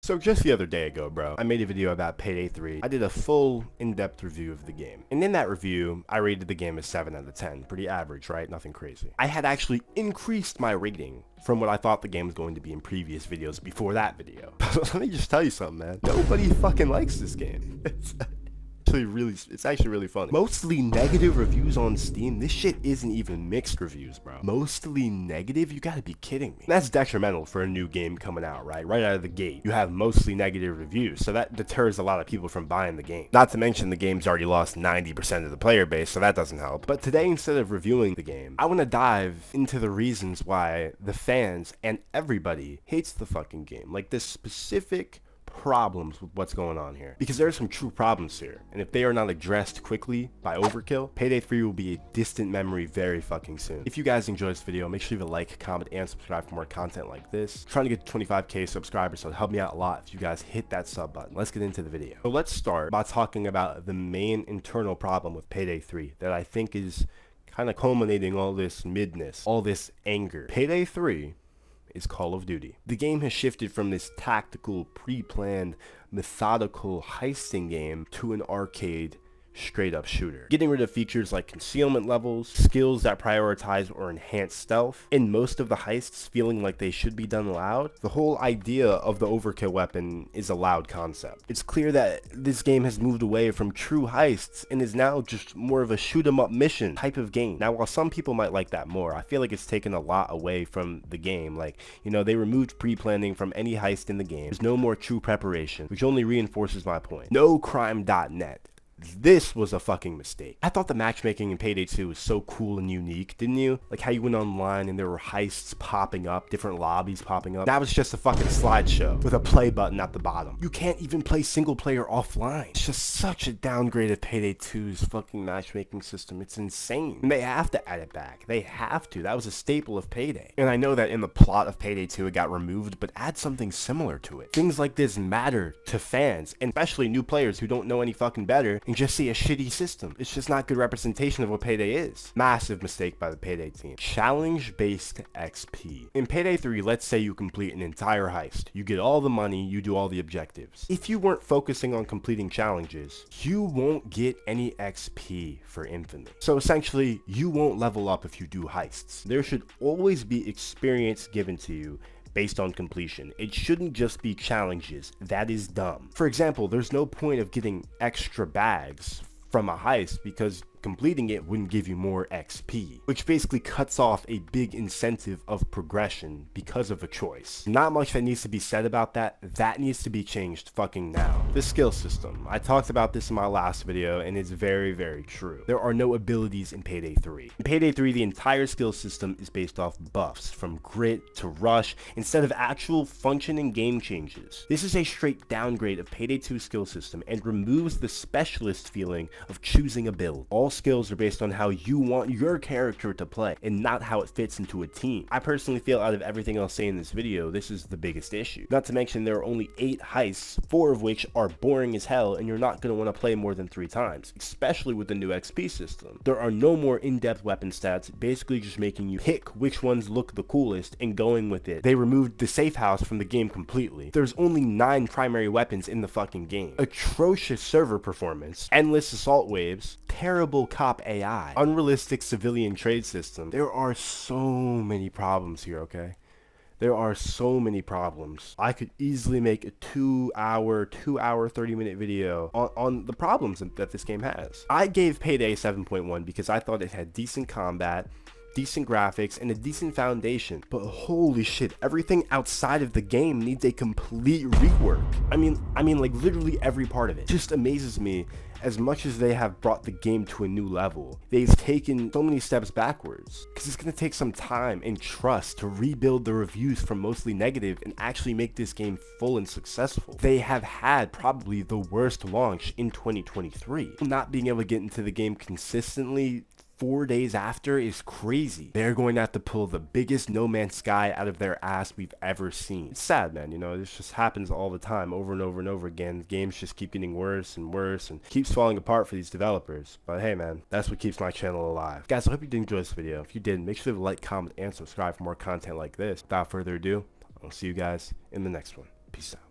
So just the other day ago, bro, I made a video about Payday 3. I did a full in-depth review of the game. And in that review, I rated the game as 7 out of 10. Pretty average, right? Nothing crazy. I had actually increased my rating from what I thought the game was going to be in previous videos before that video. Let me just tell you something, man. Nobody fucking likes this game. It's actually really funny. Mostly negative reviews on Steam. This shit isn't even mixed reviews, bro. Mostly negative? You gotta be kidding me. That's detrimental for a new game coming out, right? Right out of the gate. You have mostly negative reviews, so that deters a lot of people from buying the game. Not to mention the game's already lost 90% of the player base, so that doesn't help. But today, instead of reviewing the game, I want to dive into the reasons why the fans and everybody hates the fucking game. Like this specific problems with what's going on here, because there are some true problems here, and if they are not addressed quickly by overkill, Payday 3 will be a distant memory very fucking soon. If you guys enjoyed this video, make sure you leave a like, comment, and subscribe for more content like this. I'm trying to get to 25k subscribers, so it'll help me out a lot if you guys hit that sub button. Let's get into the video. So let's start by talking about the main internal problem with Payday 3 that I think is kind of culminating all this midness, all this anger. Payday 3 is Call of Duty. The game has shifted from this tactical, pre-planned, methodical heisting game to an arcade, straight-up shooter. Getting rid of features like concealment levels, skills that prioritize or enhance stealth, and most of the heists feeling like they should be done loud. The whole idea of the overkill weapon is a loud concept. It's clear that this game has moved away from true heists and is now just more of a shoot-'em-up mission type of game. Now, while some people might like that more, I feel like it's taken a lot away from the game. Like, you know, they removed pre-planning from any heist in the game. There's no more true preparation, which only reinforces my point. No crime.net. This was a fucking mistake. I thought the matchmaking in Payday 2 was so cool and unique, didn't you? Like how you went online and there were heists popping up, different lobbies popping up. That was just a fucking slideshow with a play button at the bottom. You can't even play single player offline. It's just such a downgrade of Payday 2's fucking matchmaking system. It's insane. And they have to add it back. They have to. That was a staple of Payday. And I know that in the plot of Payday 2 it got removed, but add something similar to it. Things like this matter to fans, and especially new players who don't know any fucking better and just see a shitty system. It's just not good representation of what Payday is. Massive mistake by the Payday team. Challenge-based XP. In Payday 3, let's say you complete an entire heist. You get all the money, you do all the objectives. If you weren't focusing on completing challenges, you won't get any XP for Infinite. So essentially, you won't level up if you do heists. There should always be experience given to you based on completion. It shouldn't just be challenges. That is dumb. For example, there's no point of getting extra bags from a heist because completing it wouldn't give you more XP, which basically cuts off a big incentive of progression because of a choice. Not much that needs to be said about that. That needs to be changed fucking now. The skill system. I talked about this in my last video and it's very, very true. There are no abilities in Payday 3. In Payday 3, the entire skill system is based off buffs, from grit to rush, instead of actual functioning game changes. This is a straight downgrade of Payday 2's skill system and removes the specialist feeling of choosing a build. All skills are based on how you want your character to play and not how it fits into a team. I personally feel out of everything I'll say in this video, this is the biggest issue. Not to mention there are only 8 heists, 4 of which are boring as hell and you're not going to want to play more than 3 times, especially with the new XP system. There are no more in-depth weapon stats, basically just making you pick which ones look the coolest and going with it. They removed the safe house from the game completely. There's only 9 primary weapons in the fucking game. Atrocious server performance, endless assault waves, terrible cop AI, unrealistic civilian trade system. There are so many problems here, okay? There are so many problems. I could easily make a 2 hour, 30-minute video on the problems that this game has. I gave Payday 7.1 because I thought it had decent combat, decent graphics, and a decent foundation, but holy shit, everything outside of the game needs a complete rework. I mean like literally every part of it. Just amazes me. As much as they have brought the game to a new level, they've taken so many steps backwards, because it's going to take some time and trust to rebuild the reviews from mostly negative and actually make this game full and successful. They have had probably the worst launch in 2023. Not being able to get into the game consistently 4 days after is crazy. They're going to have to pull the biggest No Man's Sky out of their ass we've ever seen. It's sad, man. You know, this just happens all the time, over and over and over again. Games just keep getting worse and worse and keeps falling apart for these developers. But hey, man, that's what keeps my channel alive. Guys, I hope you did enjoy this video. If you did, make sure to like, comment, and subscribe for more content like this. Without further ado, I'll see you guys in the next one. Peace out.